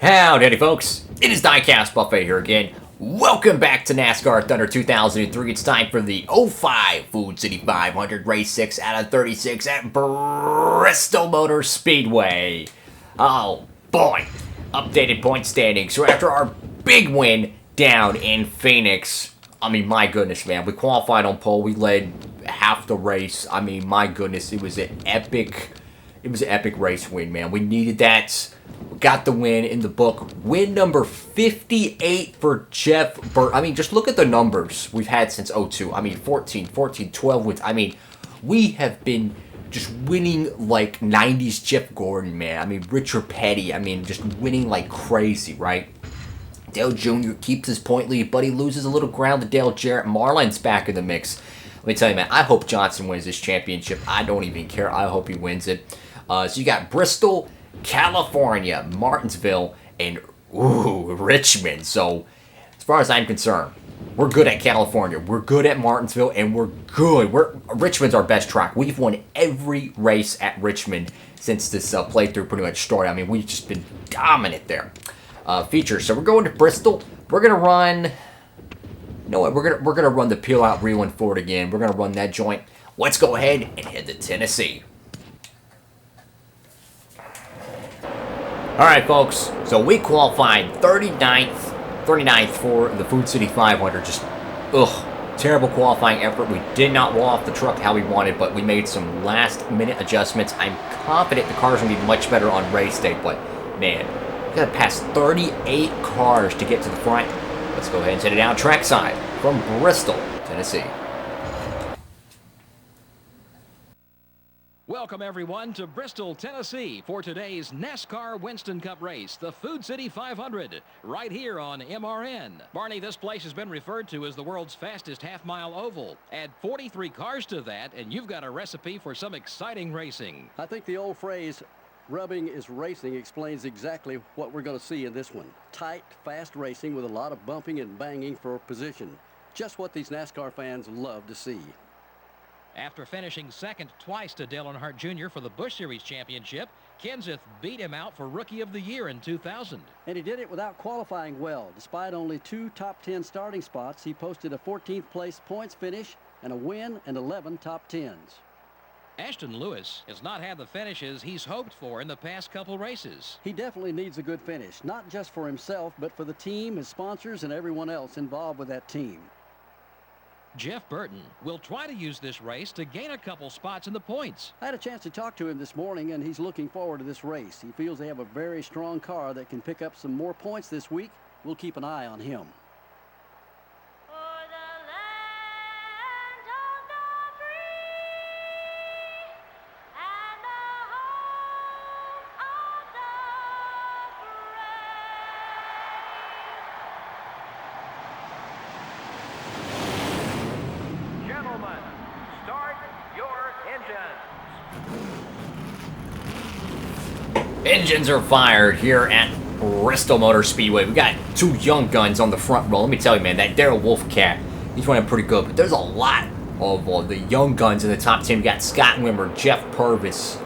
Howdy folks, it is DIECAST Buffet here again. Welcome back to NASCAR Thunder 2003. It's time for the 05 Food City 500 Race 6 out of 36 at Bristol Motor Speedway. Oh boy, updated point standings. So after our big win down in Phoenix, I mean, my goodness, man, we qualified on pole. We led half the race. I mean, my goodness, it was an epic race win, man. We needed that. We got the win in the book. Win number 58 for Jeff Burt. I mean, just look at the numbers we've had since 02. I mean, 14, 12 wins. I mean, we have been just winning like 90s Jeff Gordon, man. I mean, Richard Petty. I mean, just winning like crazy, right? Dale Jr. keeps his point lead, but he loses a little ground to Dale Jarrett. Marlin's back in the mix. Let me tell you, man, I hope Johnson wins this championship. I don't even care. I hope he wins it. So you got Bristol, California, Martinsville, and Richmond. So as far as I'm concerned, we're good at California. We're good at Martinsville, and we're good. Richmond's our best track. We've won every race at Richmond since this playthrough pretty much started. I mean, we've just been dominant there. Features. So we're going to Bristol. We're gonna run. You know what? We're gonna run the peel out rewind forward again. We're gonna run that joint. Let's go ahead and head to Tennessee. All right, folks. So we qualified 39th for the Food City 500. Just terrible qualifying effort. We did not roll off the truck how we wanted, but we made some last-minute adjustments. I'm confident the car's gonna be much better on race day, but man. We gotta pass 38 cars to get to the front. Let's go ahead and set it down trackside from Bristol, Tennessee. Welcome everyone to Bristol, Tennessee for today's NASCAR Winston Cup race, the Food City 500, right here on MRN. Barney, this place has been referred to as the world's fastest half-mile oval. Add 43 cars to that, and you've got a recipe for some exciting racing. I think the old phrase, rubbing is racing, explains exactly what we're going to see in this one. Tight, fast racing with a lot of bumping and banging for position. Just what these NASCAR fans love to see. After finishing second twice to Dale Earnhardt Jr. for the Busch Series Championship, Kenseth beat him out for Rookie of the Year in 2000. And he did it without qualifying well. Despite only 2 top 10 starting spots, he posted a 14th place points finish and a win and 11 top 10s. Ashton Lewis has not had the finishes he's hoped for in the past couple races. He definitely needs a good finish, not just for himself, but for the team, his sponsors, and everyone else involved with that team. Jeff Burton will try to use this race to gain a couple spots in the points. I had a chance to talk to him this morning, and he's looking forward to this race. He feels they have a very strong car that can pick up some more points this week. We'll keep an eye on him. Engines are fired here at Bristol Motor Speedway. We got 2 young guns on the front row. Let me tell you, man, that Darrell Wolfcat, he's running pretty good. But there's a lot of the young guns in the top 10. We got Scott Wimmer, Jeff Purvis,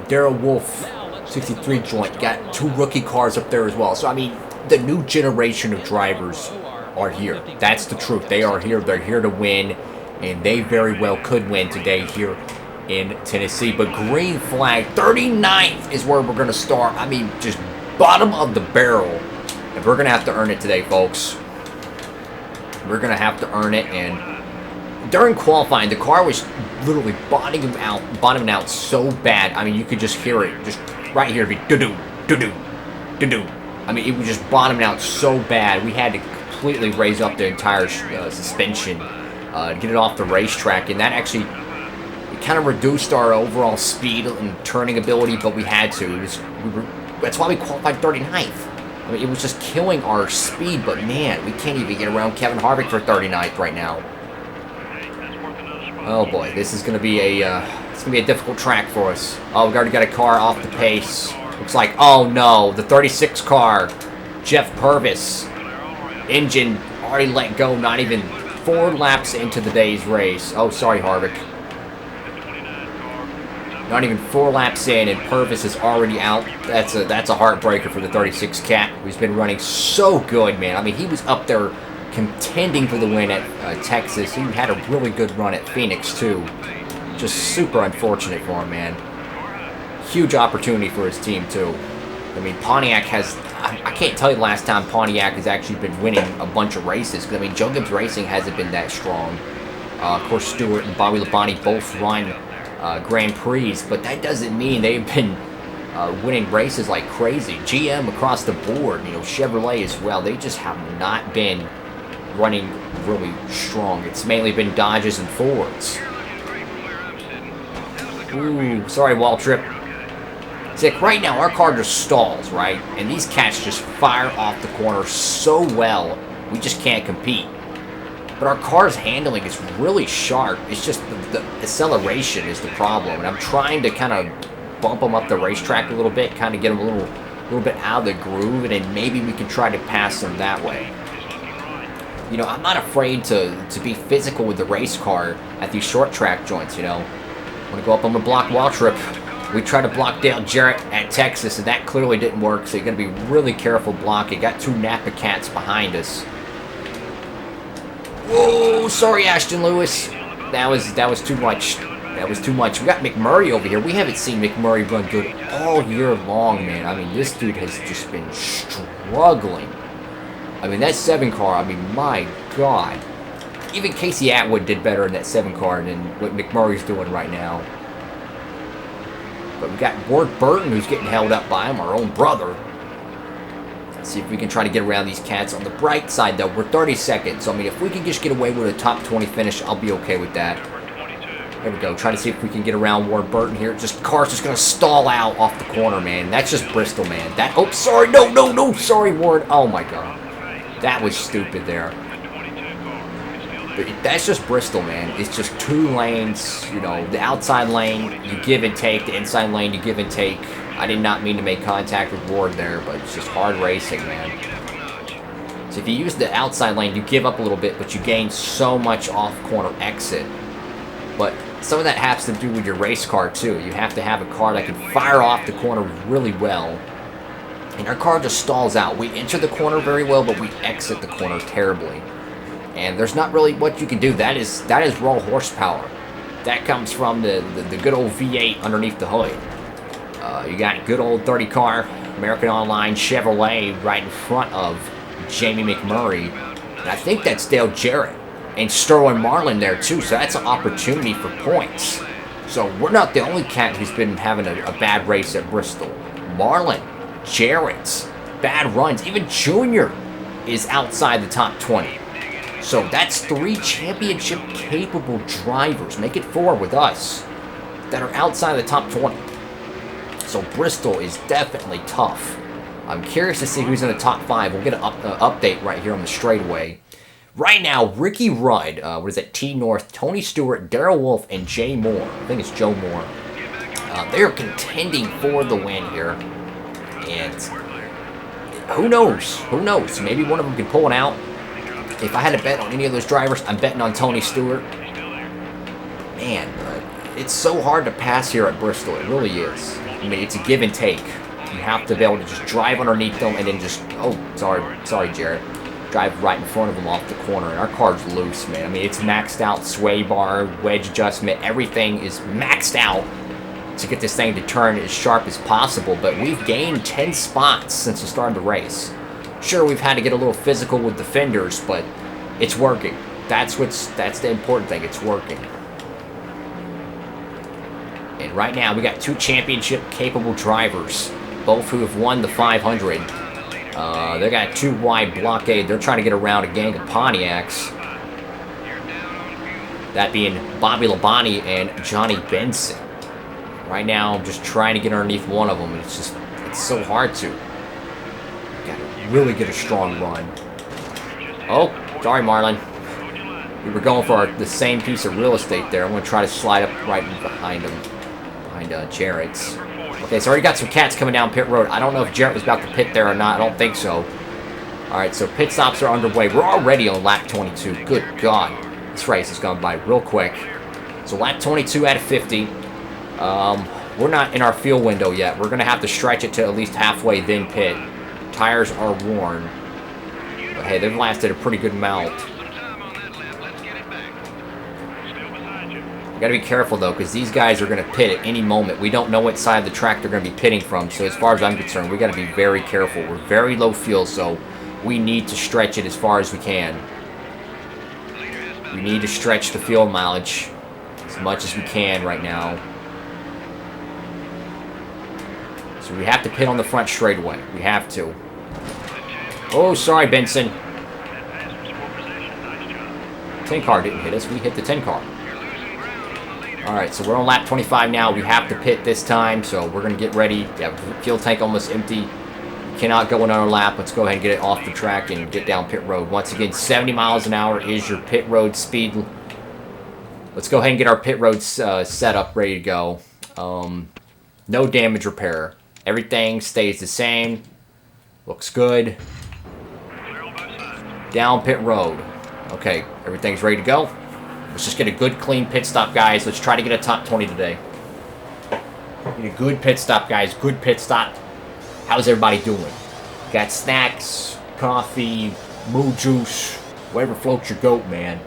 Darrell Wolf, 63 joint. Got 2 rookie cars up there as well. So, I mean, the new generation of drivers are here. That's the truth. They are here. They're here to win. And they very well could win today here in Tennessee. But green flag, 39th is where we're going to start. I mean, just bottom of the barrel. And we're going to have to earn it today, folks. We're going to have to earn it. And during qualifying, the car was literally bottoming out so bad. I mean, you could just hear it. Just right here, it'd be do-do, do-do, do-do. I mean, it was just bottoming out so bad. We had to completely raise up the entire suspension to get it off the racetrack. And that actually kind of reduced our overall speed and turning ability, but we had to. That's why we qualified 39th. I mean, it was just killing our speed, but man, we can't even get around Kevin Harvick for 39th right now. Oh boy, this is going to be a difficult track for us. Oh, we've already got a car off the pace. Looks like, oh no, the 36 car, Jeff Purvis, engine already let go, not even 4 laps into the day's race. Oh, sorry, Harvick. Not even 4 laps in, and Purvis is already out. That's a heartbreaker for the 36 cat, who's been running so good, man. I mean, he was up there contending for the win at Texas. He had a really good run at Phoenix, too. Just super unfortunate for him, man. Huge opportunity for his team, too. I mean, Pontiac has... I can't tell you the last time Pontiac has actually been winning a bunch of races. Because, I mean, Joe Gibbs Racing hasn't been that strong. Of course, Stewart and Bobby Labonte both run Grand Prix, but that doesn't mean they've been winning races like crazy. GM across the board, you know, Chevrolet as well, they just have not been running really strong. It's mainly been Dodges and Fords. Ooh, sorry, Waltrip. It's like right now our car just stalls, right? And these cats just fire off the corner so well, we just can't compete. But our car's handling is really sharp. It's just the acceleration is the problem. And I'm trying to kind of bump them up the racetrack a little bit, kind of get them a little bit out of the groove, and then maybe we can try to pass them that way. You know, I'm not afraid to be physical with the race car at these short track joints, you know. I'm going to go up on the block Waltrip. We tried to block Dale Jarrett at Texas, and that clearly didn't work, so you got to be really careful blocking. Got 2 Napa cats behind us. Whoa, sorry, Ashton Lewis. That was too much. That was too much. We got McMurray over here. We haven't seen McMurray run good all year long, man. I mean, this dude has just been struggling. I mean, that 7 car, I mean, my God. Even Casey Atwood did better in that 7 car than what McMurray's doing right now. But we got Ward Burton, who's getting held up by him, our own brother. See if we can try to get around these cats. On the bright side, though, we're 32nd. So, I mean, if we can just get away with a top 20 finish, I'll be okay with that. There we go. Try to see if we can get around Ward Burton here. Just car's just going to stall out off the corner, man. That's just Bristol, man. That... Oh, sorry. No. Sorry, Ward. Oh, my God. That was stupid there. But that's just Bristol, man. It's just 2 lanes. You know, the outside lane, you give and take. The inside lane, you give and take. I did not mean to make contact with Ward there, but it's just hard racing, man. So if you use the outside lane, you give up a little bit, but you gain so much off-corner exit. But some of that has to do with your race car, too. You have to have a car that can fire off the corner really well. And our car just stalls out. We enter the corner very well, but we exit the corner terribly. And there's not really what you can do. That is raw horsepower. That comes from the good old V8 underneath the hood. You got good old 30 car American Online Chevrolet right in front of Jamie McMurray. And I think that's Dale Jarrett. And Sterling Marlin there too, so that's an opportunity for points. So we're not the only cat who's been having a bad race at Bristol. Marlin, Jarrett's, bad runs. Even Junior is outside the top 20. So that's 3 championship-capable drivers, make it 4 with us, that are outside of the top 20. So Bristol is definitely tough. I'm curious to see who's in the top 5. We'll get an update right here on the straightaway. Right now, Ricky Rudd, what is it, T North, Tony Stewart, Darrell Wolf, and Jay Moore. I think it's Joe Moore. They're contending for the win here. And who knows? Who knows? Maybe one of them can pull it out. If I had to bet on any of those drivers, I'm betting on Tony Stewart. Man, it's so hard to pass here at Bristol. It really is. I mean, it's a give and take. You have to be able to just drive underneath them and then just... Oh, sorry, Jarrett. Drive right in front of them off the corner. And our car's loose, man. I mean, it's maxed out. Sway bar, wedge adjustment, everything is maxed out to get this thing to turn as sharp as possible. But we've gained 10 spots since the start of the race. Sure, we've had to get a little physical with the fenders, but it's working. That's the important thing. It's working. And right now, we got 2 championship-capable drivers, both who have won the 500. They got 2 wide blockade. They're trying to get around a gang of Pontiacs. That being Bobby Labonte and Johnny Benson. Right now, I'm just trying to get underneath one of them, and it's so hard to. Got to really get a strong run. Oh, sorry, Marlon. We were going for the same piece of real estate there. I'm going to try to slide up right behind him. Behind Jarrett's. Okay, so already got some cats coming down pit road. I don't know if Jarrett was about to pit there or not. I don't think so. Alright, so pit stops are underway. We're already on lap 22. Good God. This race has gone by real quick. So lap 22 out of 50. we're not in our fuel window yet. We're going to have to stretch it to at least halfway, then pit. Tires are worn. But hey, they've lasted a pretty good amount. We got to be careful, though, because these guys are going to pit at any moment. We don't know what side of the track they're going to be pitting from. So as far as I'm concerned, we got to be very careful. We're very low fuel, so we need to stretch it as far as we can. We need to stretch the fuel mileage as much as we can right now. So we have to pit on the front straightaway. We have to. Oh, sorry, Benson. 10 car didn't hit us. We hit the 10 car. Alright, so we're on lap 25 now. We have to pit this time, so we're going to get ready. Yeah, fuel tank almost empty. We cannot go another lap. Let's go ahead and get it off the track and get down pit road. Once again, 70 miles an hour is your pit road speed. Let's go ahead and get our pit road set up, ready to go. No damage repair. Everything stays the same. Looks good. Down pit road. Okay, everything's ready to go. Let's just get a good, clean pit stop, guys. Let's try to get a top 20 today. Get a good pit stop, guys. Good pit stop. How's everybody doing? Got snacks, coffee, moo juice, whatever floats your goat, man.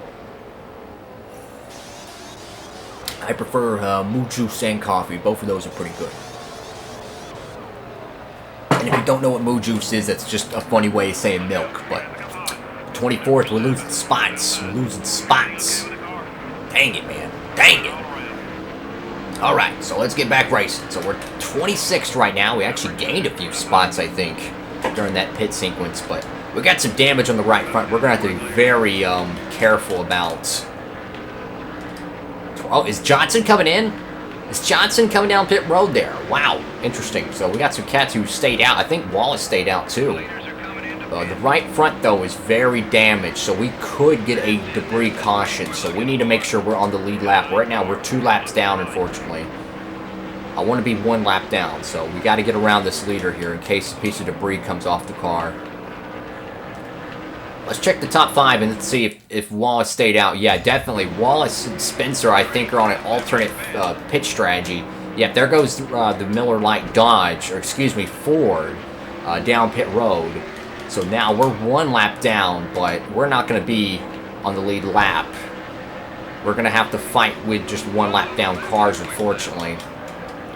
I prefer moo juice and coffee. Both of those are pretty good. And if you don't know what moo juice is, that's just a funny way of saying milk. But 24th, we're losing spots. We're losing spots. Dang it, man. Dang it. Alright, so let's get back racing. So we're 26th right now. We actually gained a few spots, I think, during that pit sequence. But we got some damage on the right front. We're going to have to be very careful about... Oh, is Johnson coming in? Is Johnson coming down pit road there? Wow, interesting. So we got some cats who stayed out. I think Wallace stayed out too. The right front, though, is very damaged, so we could get a debris caution. So we need to make sure we're on the lead lap. Right now, we're 2 laps down, unfortunately. I want to be 1 lap down, so we got to get around this leader here in case a piece of debris comes off the car. Let's check the top 5 and let's see if Wallace stayed out. Yeah, definitely. Wallace and Spencer, I think, are on an alternate pitch strategy. Yeah, there goes the Miller Lite Dodge, or excuse me, Ford, down pit road. So now we're 1 lap down, but we're not going to be on the lead lap. We're going to have to fight with just 1 lap down cars, unfortunately.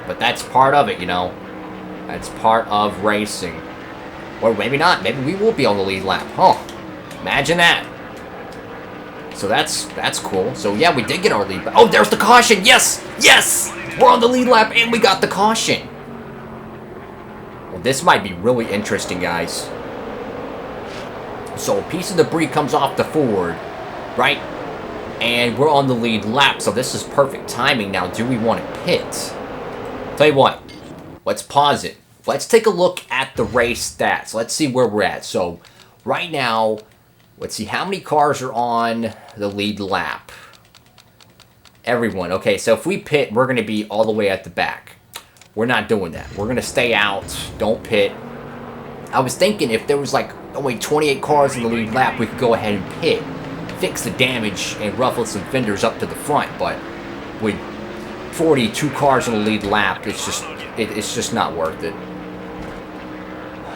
But that's part of it, you know. That's part of racing. Or maybe not. Maybe we will be on the lead lap. Huh. Imagine that. So that's cool. So yeah, we did get our lead. Oh, there's the caution. Yes! Yes! We're on the lead lap and we got the caution. Well, this might be really interesting, guys. So a piece of debris comes off the Ford, right? And we're on the lead lap, so this is perfect timing. Now, do we want to pit? Tell you what, let's pause it. Let's take a look at the race stats. Let's see where we're at. So right now, let's see how many cars are on the lead lap. Everyone. Okay, so if we pit, we're going to be all the way at the back. We're not doing that. We're going to stay out. Don't pit. I was thinking if there was like only 28 cars in the lead lap, we could go ahead and pit, fix the damage, and ruffle some fenders up to the front. But with 42 cars in the lead lap, it's just not worth it.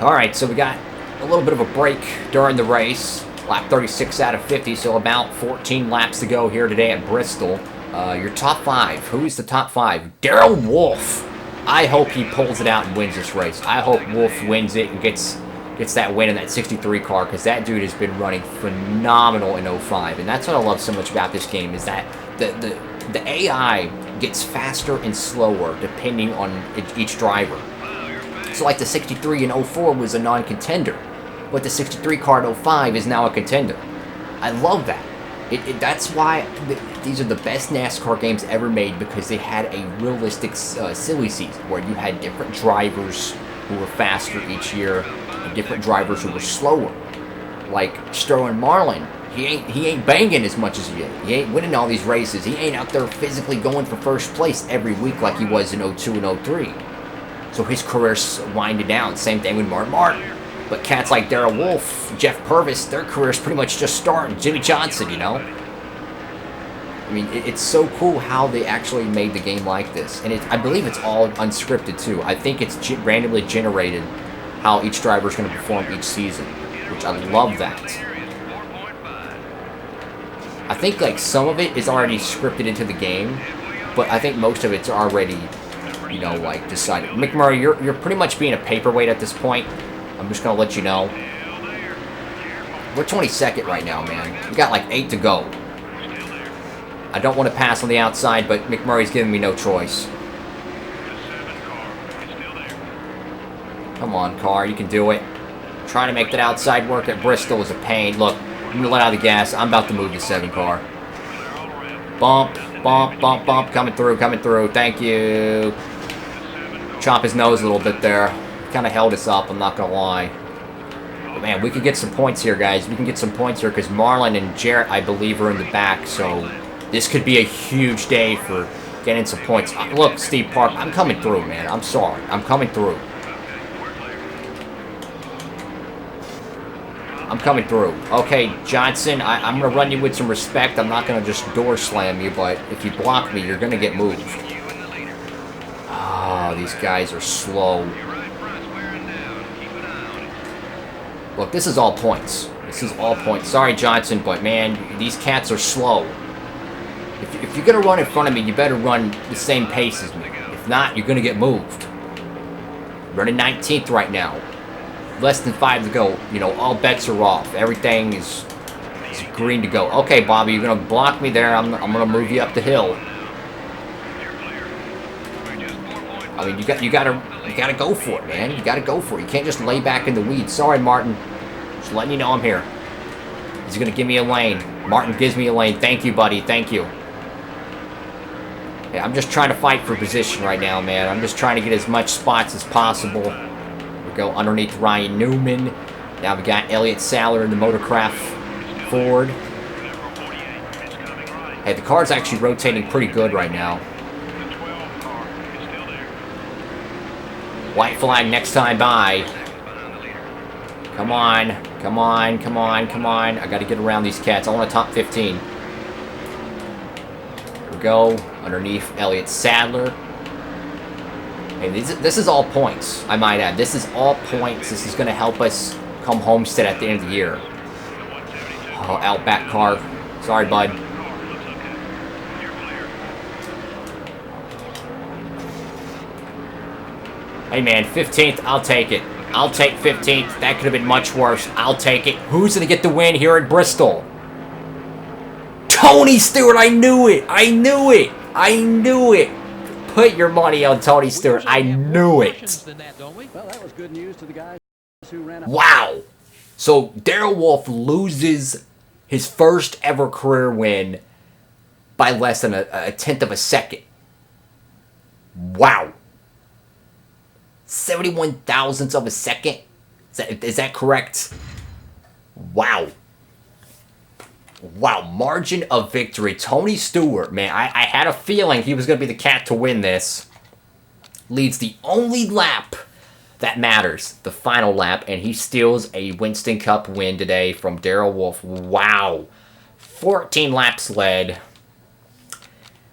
All right, so we got a little bit of a break during the race. Lap 36 out of 50, so about 14 laps to go here today at Bristol. Your top 5. Who's the top 5? Darrell Wolf. I hope he pulls it out and wins this race. I hope Wolf wins it and gets that win in that 63 car, because that dude has been running phenomenal in 05. And that's what I love so much about this game, is that the AI gets faster and slower depending on each driver. So like the 63 in 04 was a non-contender, but the 63 car in 05 is now a contender. I love that. That's why these are the best NASCAR games ever made, because they had a realistic silly season where you had different drivers who were faster each year and different drivers who were slower. Like Sterling Marlin, he ain't banging as much as he is. He ain't winning all these races. He ain't out there physically going for first place every week like he was in 02 and 03. So his career's winding down. Same thing with Martin Martin. But cats like Darrell Wolf, Jeff Purvis, their careers pretty much just starting. Jimmy Johnson, you know. I mean, it's so cool how they actually made the game like this. And I believe it's all unscripted, too. I think it's randomly generated how each driver is going to perform each season, which I love that. I think, like, some of it is already scripted into the game, but I think most of it's already, you know, like, decided. McMurray, you're pretty much being a paperweight at this point. I'm just going to let you know. We're 22nd right now, man. We got, like, 8 to go. I don't want to pass on the outside, but McMurray's giving me no choice. Come on, car. You can do it. Trying to make that outside work at Bristol is a pain. Look, I'm going to let out the gas. I'm about to move the 7 car. Bump, bump, bump, bump. Coming through, coming through. Thank you. Chop his nose a little bit there. Kind of held us up, I'm not going to lie. But man, we can get some points here, guys. We can get some points here because Marlon and Jarrett, I believe, are in the back. So this could be a huge day for getting some points. Look, Steve Park, I'm coming through, man. I'm sorry. I'm coming through. I'm coming through. Okay, Johnson, I'm going to run you with some respect. I'm not going to just door slam you, but if you block me, you're going to get moved. Oh, these guys are slow. Look, this is all points. This is all points. Sorry, Johnson, but man, these cats are slow. If you're going to run in front of me, you better run the same pace as me. If not, you're going to get moved. Running 19th right now. Less than 5 to go. You know, all bets are off. Everything is green to go. Okay, Bobby, you're going to block me there. I'm going to move you up the hill. I mean, you gotta go for it, man. You gotta go for it. You can't just lay back in the weeds. Sorry, Martin. Just letting you know I'm here. He's gonna give me a lane. Martin gives me a lane. Thank you, buddy. Thank you. Yeah, I'm just trying to fight for position right now, man. I'm just trying to get as much spots as possible. We go underneath Ryan Newman. Now we got Elliott Sadler in the Motorcraft Ford. Hey, the car's actually rotating pretty good right now. White flag next time by. Come on. Come on. Come on. Come on. I got to get around these cats. I want a top 15. Here we go. Underneath Elliott Sadler. Hey, this is all points, I might add. This is all points. This is going to help us come homestead at the end of the year. Oh, Outback car. Sorry, bud. Hey, man, 15th, I'll take it. I'll take 15th. That could have been much worse. I'll take it. Who's going to get the win here at Bristol? Tony Stewart, I knew it. I knew it. I knew it. Put your money on Tony Stewart. I knew it. Well, that was good news to the guys who ran out. Wow. So, Darrell Wolf loses his first ever career win by less than a tenth of a second. Wow. 71 thousandths of a second? Is that correct? Wow. Wow, margin of victory. Tony Stewart, man, I had a feeling he was going to be the cat to win this. Leads the only lap that matters, the final lap, and he steals a Winston Cup win today from Darrell Wolf. Wow. 14 laps led.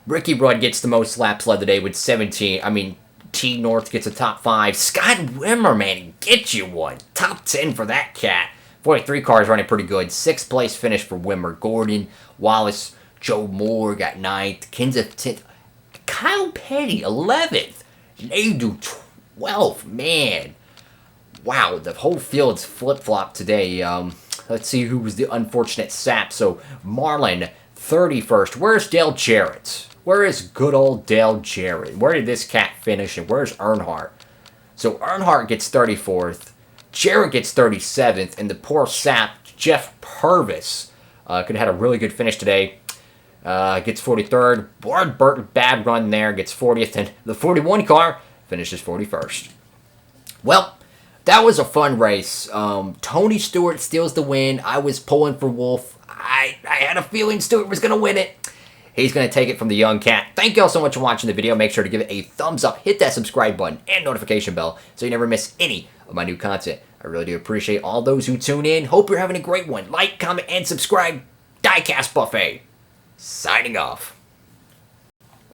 Ricky Rudd gets the most laps led today with 17. I mean, T North gets a top 5. Scott Wimmer, man, he gets you one. Top 10 for that cat. 43 cars running pretty good. 6th place finish for Wimmer. Gordon, Wallace, Joe Moore got 9th. Kenseth 10th. Kyle Petty 11th. Nadu 12th. Man. Wow, the whole field's flip-flopped today. Let's see who was the unfortunate sap. So, Marlon, 31st. Where's Dale Jarrett? Where is good old Dale Jarrett? Where did this cat finish? And where's Earnhardt? So Earnhardt gets 34th. Jarrett gets 37th. And the poor sap, Jeff Purvis, could have had a really good finish today. Gets 43rd. Ward Burton, bad run there, gets 40th. And the 41 car finishes 41st. Well, that was a fun race. Tony Stewart steals the win. I was pulling for Wolf. I had a feeling Stewart was going to win it. He's going to take it from the young cat. Thank you all so much for watching the video. Make sure to give it a thumbs up, hit that subscribe button, and notification bell so you never miss any of my new content. I really do appreciate all those who tune in. Hope you're having a great one. Like, comment, and subscribe. DIECAST Buffet. signing off.